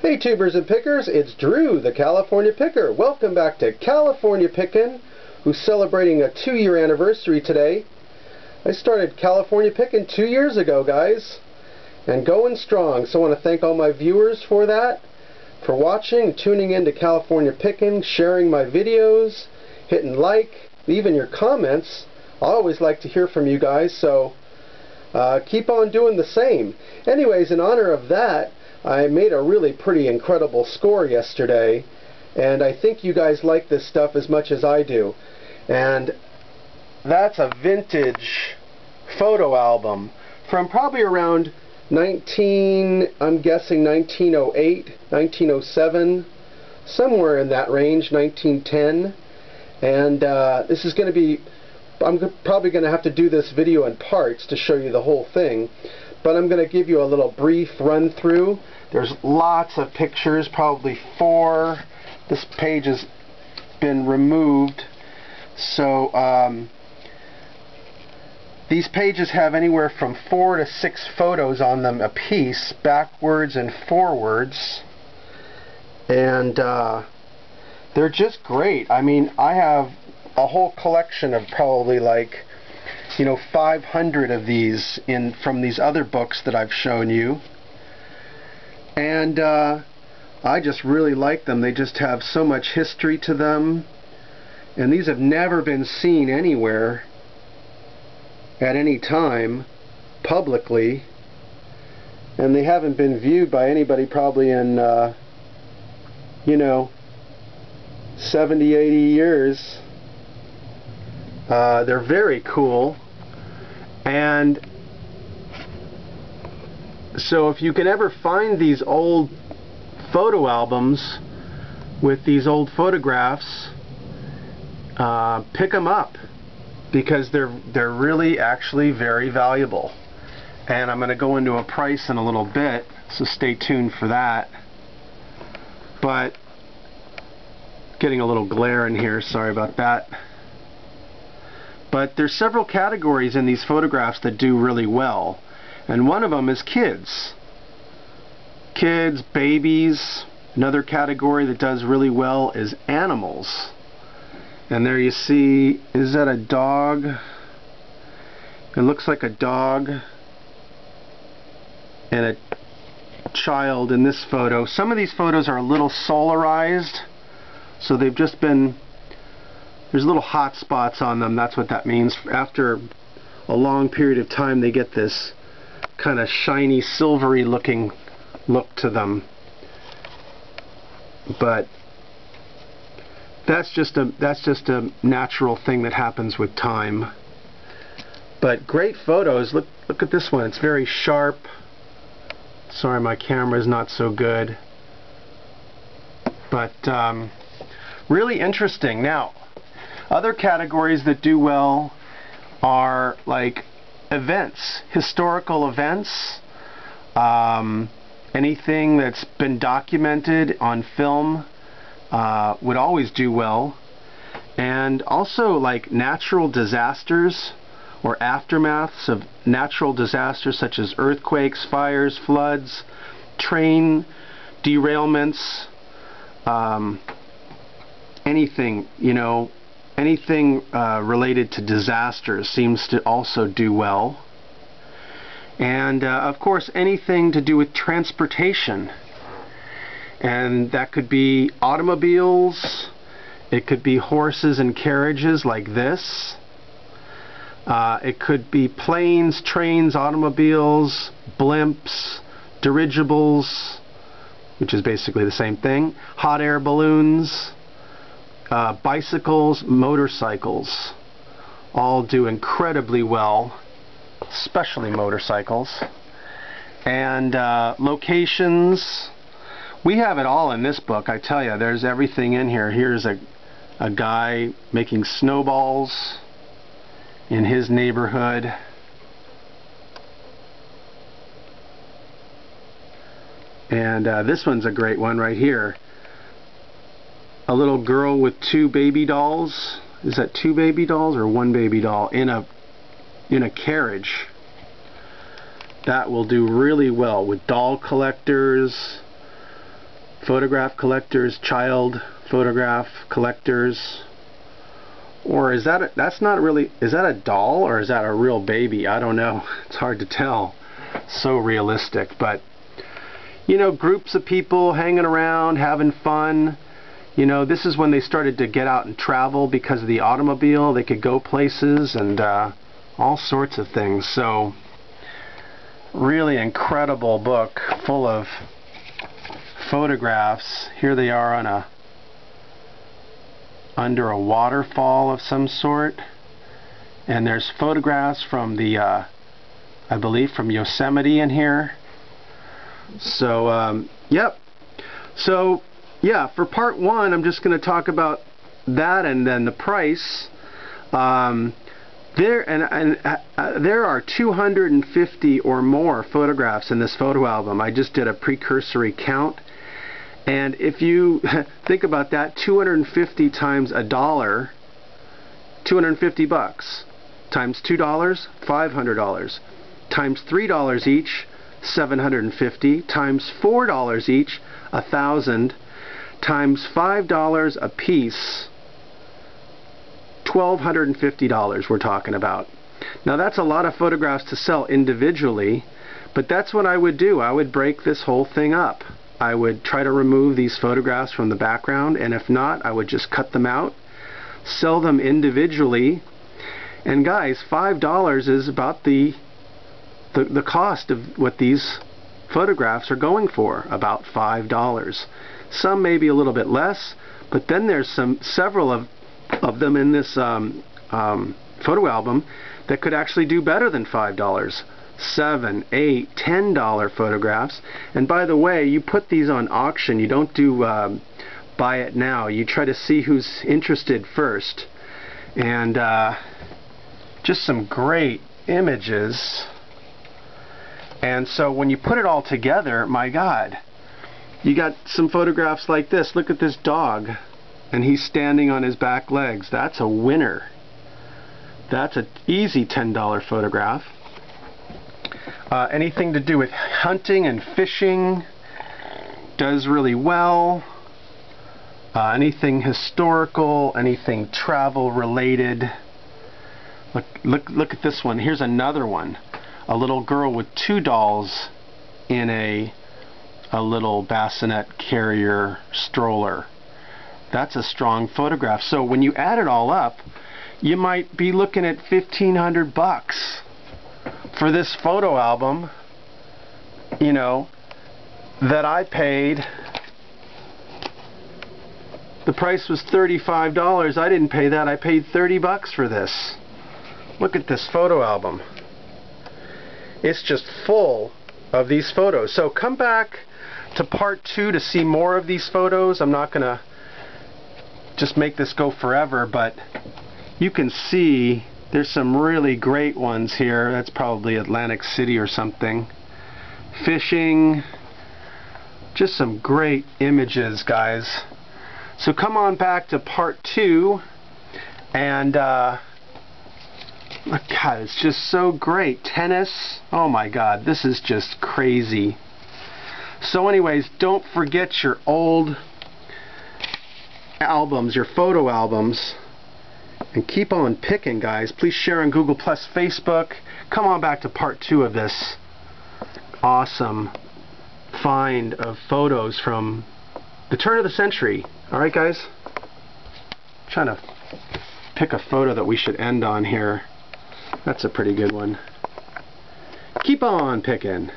Hey tubers and pickers, it's Drew, the California Picker. Welcome back to California Pickin', who's celebrating a 2-year anniversary today. I started California Pickin' 2 years ago, guys, and going strong. So I want to thank all my viewers for that, for watching, tuning in to California Pickin', sharing my videos, hitting like, leaving your comments. I always like to hear from you guys, so keep on doing the same. Anyways, in honor of that, I made a really pretty incredible score yesterday, and I think you guys like this stuff as much as I do. And that's a vintage photo album from probably around I'm guessing 1908, 1907, somewhere in that range, 1910. And this is going to be, I'm probably going to have to do this video in parts to show you the whole thing. But I'm going to give you a little brief run through. There's lots of pictures, probably 4. This page has been removed. So these pages have anywhere from 4 to 6 photos on them a piece, backwards and forwards. And they're just great. I mean, I have a whole collection of probably like 500 of these from these other books that I've shown you, and I just really like them. They just have so much history to them, and these have never been seen anywhere at any time publicly, and they haven't been viewed by anybody probably in 70, 80 years. They're very cool. And so if you can ever find these old photo albums with these old photographs, pick them up, because they're really actually very valuable. And I'm going to go into a price in a little bit, so stay tuned for that. But getting a little glare in here, sorry about that. But there's several categories in these photographs that do really well. And one of them is kids. Kids, babies. Another category that does really well is animals. And there you see, is that a dog? It looks like a dog and a child in this photo. Some of these photos are a little solarized, so they've just been, there's little hot spots on them. That's what that means. After a long period of time, they get this kind of shiny, silvery looking look to them. But that's just a natural thing that happens with time. But great photos. Look at this one. It's very sharp. Sorry, my camera is not so good. But really interesting. Now, other categories that do well are like events, historical events, anything that's been documented on film would always do well, and also like natural disasters or aftermaths of natural disasters such as earthquakes, fires, floods, train derailments, anything, anything related to disasters seems to also do well. And of course, anything to do with transportation. And that could be automobiles, it could be horses and carriages like this. It could be planes, trains, automobiles, blimps, dirigibles, which is basically the same thing, hot air balloons, bicycles, motorcycles, all do incredibly well, especially motorcycles. And locations, we have it all in this book. I tell you, there's everything in here. Here's a guy making snowballs in his neighborhood. And this one's a great one right here. A little girl with 2 baby dolls. Is that 2 baby dolls or 1 baby doll in a carriage? That will do really well with doll collectors, photograph collectors, child photograph collectors. Or is that that's not really, is that a doll or is that a real baby? I don't know. It's hard to tell. So realistic. But you know, groups of people hanging around, having fun. You know, this is when they started to get out and travel because of the automobile. They could go places and all sorts of things. So really incredible book full of photographs. Here they are on under a waterfall of some sort, and there's photographs from the I believe from Yosemite in here. So yep. So yeah, for part one I'm just going to talk about that and then the price. There are 250 or more photographs in this photo album. I just did a precursory count. And if you think about that, 250 times $1, 250 bucks, times $2, $500, times $3 each, 750, times $4 each, 1,000, times $5 a piece, $1,250 we're talking about. Now that's a lot of photographs to sell individually, but that's what I would do. I would break this whole thing up. I would try to remove these photographs from the background, and if not, I would just cut them out, sell them individually. And guys, $5 is about the cost of what these photographs are going for, about $5. Some maybe a little bit less, but then there's several of them in this photo album that could actually do better than $5. $7, $8, $10 photographs. And by the way, you put these on auction. You don't do buy it now. You try to see who's interested first. And just some great images. And so when you put it all together, my God, you got some photographs like this. Look at this dog, and he's standing on his back legs. That's a winner. That's an easy $10 photograph. Anything to do with hunting and fishing does really well. Anything historical, anything travel related. Look at this one. Here's another one. A little girl with two dolls in a little bassinet carrier stroller. That's a strong photograph. So when you add it all up, you might be looking at 1,500 bucks for this photo album, you know, that I paid. The price was $35. I didn't pay that. I paid 30 bucks for this. Look at this photo album. It's just full of these photos. So come back to part 2 to see more of these photos. I'm not gonna just make this go forever, but you can see there's some really great ones here. That's probably Atlantic City or something. Fishing. Just some great images, guys. So come on back to part 2, and God, it's just so great. Tennis. Oh my God, this is just crazy. So anyways, don't forget your old albums, your photo albums. And keep on picking, guys. Please share on Google+, Facebook. Come on back to part 2 of this awesome find of photos from the turn of the century. Alright, guys? I'm trying to pick a photo that we should end on here. That's a pretty good one. Keep on picking.